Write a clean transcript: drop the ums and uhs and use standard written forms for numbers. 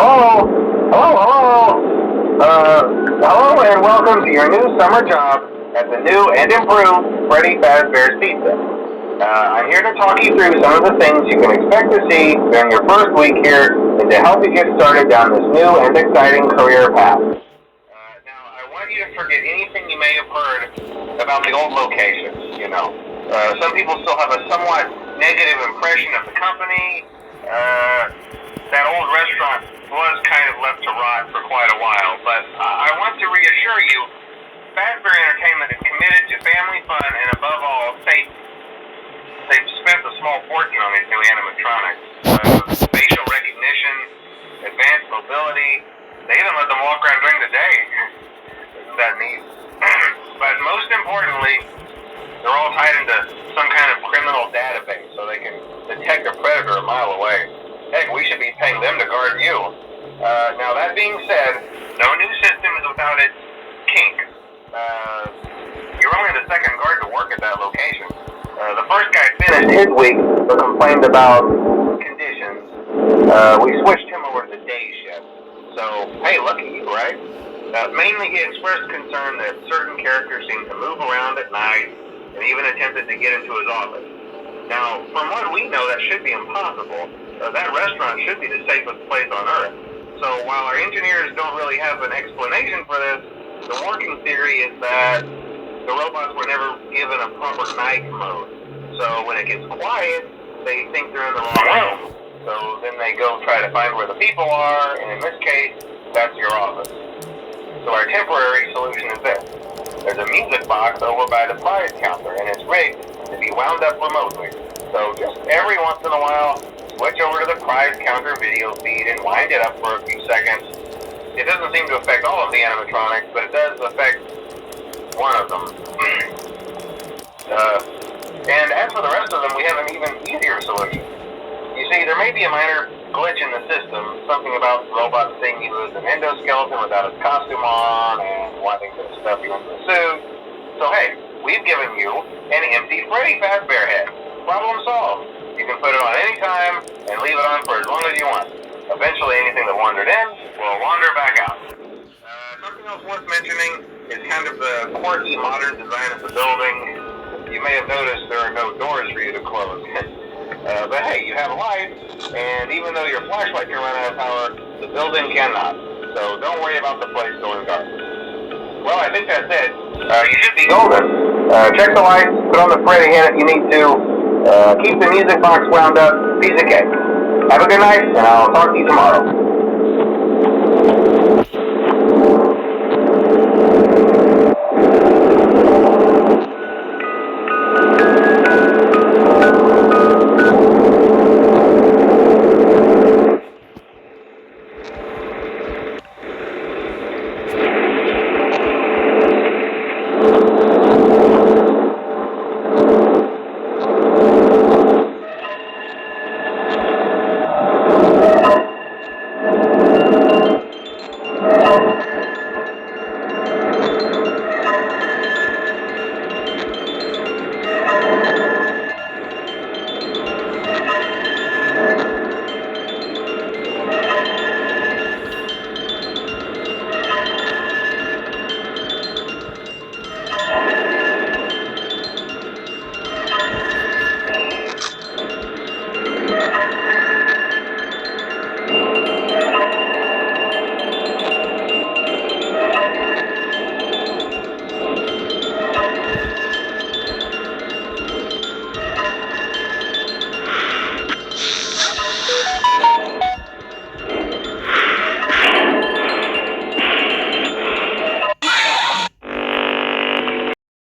Hello? Hello and welcome to your new summer job at the new and improved Freddy Fazbear's Pizza. I'm here to talk you through some of the things you can expect to see during your first week here and to help you get started down this new and exciting career path. Now, I want you to forget anything you may have heard about the old locations, some people still have a somewhat negative impression of the company. That old restaurant was kind of left to rot for quite a while, but I want to reassure you, Fazbear Entertainment is committed to family fun and above all, safety. They've spent a small fortune on these new animatronics. Facial recognition, advanced mobility, they even let them walk around during the day. Isn't that neat? But most importantly, they're all tied into some kind of criminal database so they can detect a predator a mile away. Heck, we should be paying them to guard you. Now, that being said, no new system is without its kink. You're only the second guard to work at that location. The first guy finished his week but complained about conditions. We switched him over to the day shift. So, hey, lucky you, right? Mainly he expressed concern that certain characters seemed to move around at night and even attempted to get into his office. Now, from what we know, that should be impossible. That restaurant should be the safest place on Earth. So while our engineers don't really have an explanation for this, the working theory is that the robots were never given a proper night mode. So when it gets quiet, they think they're in the wrong room. So then they go try to find where the people are, and in this case, that's your office. So our temporary solution is this. There's a music box over by the prize counter, and it's rigged to be wound up remotely. So just every once in a while, switch over to the prize counter video feed and wind it up for a few seconds. It doesn't seem to affect all of the animatronics, but it does affect one of them. And as for the rest of them, we have an even easier solution. You see, there may be a minor glitch in the system, something about robots saying he was an endoskeleton without his costume on and wanting to stuff you into the suit. So hey, we've given you an empty Freddy Fazbear head. Problem solved. You can put it on any time and leave it on for as long as you want. Eventually anything that wandered in will wander back out. Something else worth mentioning is kind of the quirky modern design of the building. You may have noticed there are no doors for you to close. But hey, you have a light, and even though your flashlight can run out of power, the building cannot. So don't worry about the place going dark. Well, I think that's it. You should be golden. Check the lights, put on the Freddy head if you need to. Keep the music box wound up. Piece of cake. Have a good night, and I'll talk to you tomorrow.